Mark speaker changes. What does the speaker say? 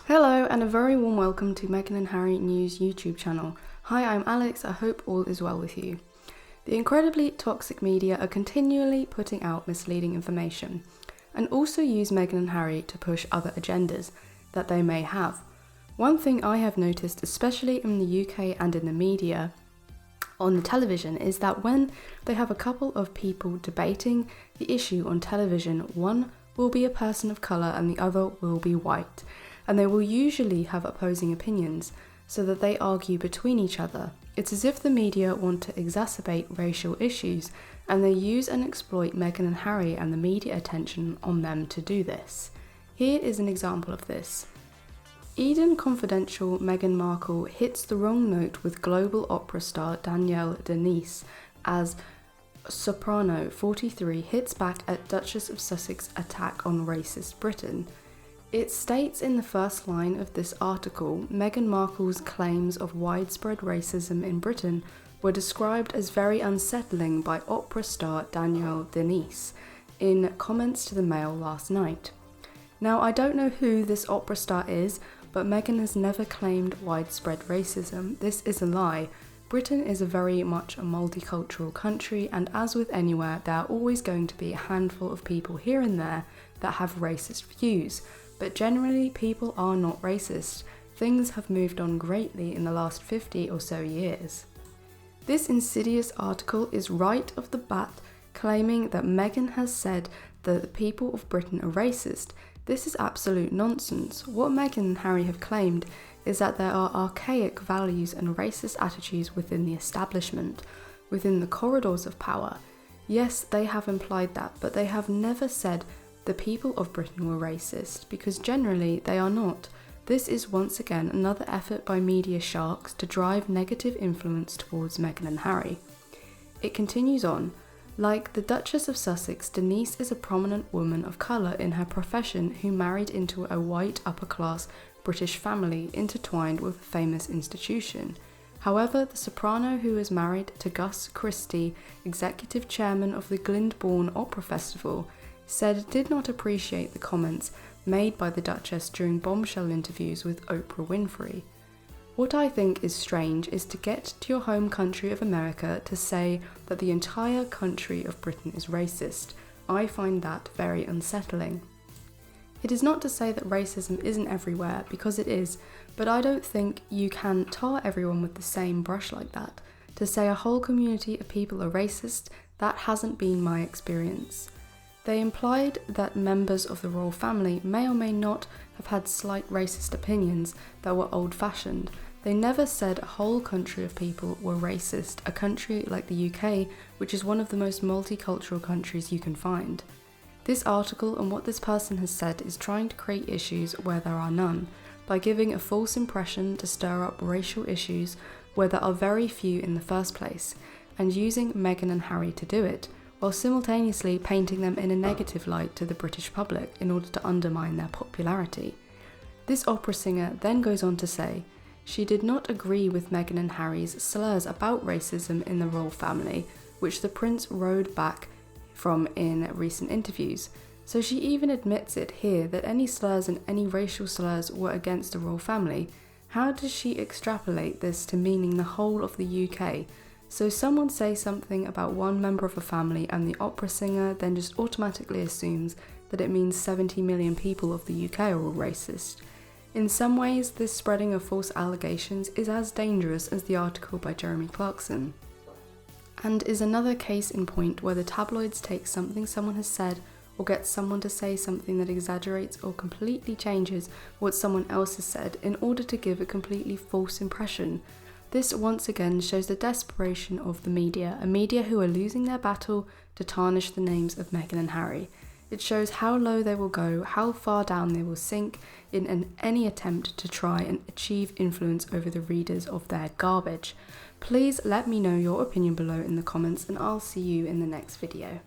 Speaker 1: Hello and a very warm welcome to Meghan and Harry News YouTube channel. Hi, I'm Alex, I hope all is well with you. The incredibly toxic media are continually putting out misleading information and also use Meghan and Harry to push other agendas that they may have. One thing I have noticed, especially in the UK and in the media on the television, is that when they have a couple of people debating the issue on television, one will be a person of colour and the other will be white. And they will usually have opposing opinions, so that they argue between each other. It's as if the media want to exacerbate racial issues, and they use and exploit Meghan and Harry and the media attention on them to do this. Here is an example of this. Eden Confidential Meghan Markle hits the wrong note with global opera star Danielle Denise as soprano 43 hits back at Duchess of Sussex attack on racist Britain. It states in the first line of this article, Meghan Markle's claims of widespread racism in Britain were described as very unsettling by opera star Danielle Denise in comments to the Mail last night. Now, I don't know who this opera star is, but Meghan has never claimed widespread racism. This is a lie. Britain is very much a multicultural country, and as with anywhere, there are always going to be a handful of people here and there that have racist views. But generally, people are not racist. Things have moved on greatly in the last 50 or so years. This insidious article is right off the bat claiming that Meghan has said that the people of Britain are racist. This is absolute nonsense. What Meghan and Harry have claimed is that there are archaic values and racist attitudes within the establishment, within the corridors of power. Yes, they have implied that, but they have never said the people of Britain were racist, because generally they are not. This is once again another effort by media sharks to drive negative influence towards Meghan and Harry. It continues on, like the Duchess of Sussex, Denise is a prominent woman of colour in her profession who married into a white upper-class British family intertwined with a famous institution. However, the soprano who is married to Gus Christie, executive chairman of the Glyndebourne Opera Festival, said did not appreciate the comments made by the Duchess during bombshell interviews with Oprah Winfrey. What I think is strange is to get to your home country of America to say that the entire country of Britain is racist. I find that very unsettling. It is not to say that racism isn't everywhere, because it is, but I don't think you can tar everyone with the same brush like that. To say a whole community of people are racist, that hasn't been my experience. They implied that members of the royal family may or may not have had slight racist opinions that were old-fashioned. They never said a whole country of people were racist, a country like the UK, which is one of the most multicultural countries you can find. This article and what this person has said is trying to create issues where there are none, by giving a false impression to stir up racial issues where there are very few in the first place, and using Meghan and Harry to do it, while simultaneously painting them in a negative light to the British public in order to undermine their popularity. This opera singer then goes on to say, she did not agree with Meghan and Harry's slurs about racism in the royal family, which the prince rode back from in recent interviews. So she even admits it here that any slurs and any racial slurs were against the royal family. How does she extrapolate this to meaning the whole of the UK? So someone says something about one member of a family and the opera singer then just automatically assumes that it means 70 million people of the UK are all racist. In some ways, this spreading of false allegations is as dangerous as the article by Jeremy Clarkson, and is another case in point where the tabloids take something someone has said or get someone to say something that exaggerates or completely changes what someone else has said in order to give a completely false impression. This once again shows the desperation of the media, a media who are losing their battle to tarnish the names of Meghan and Harry. It shows how low they will go, how far down they will sink in any attempt to try and achieve influence over the readers of their garbage. Please let me know your opinion below in the comments, and I'll see you in the next video.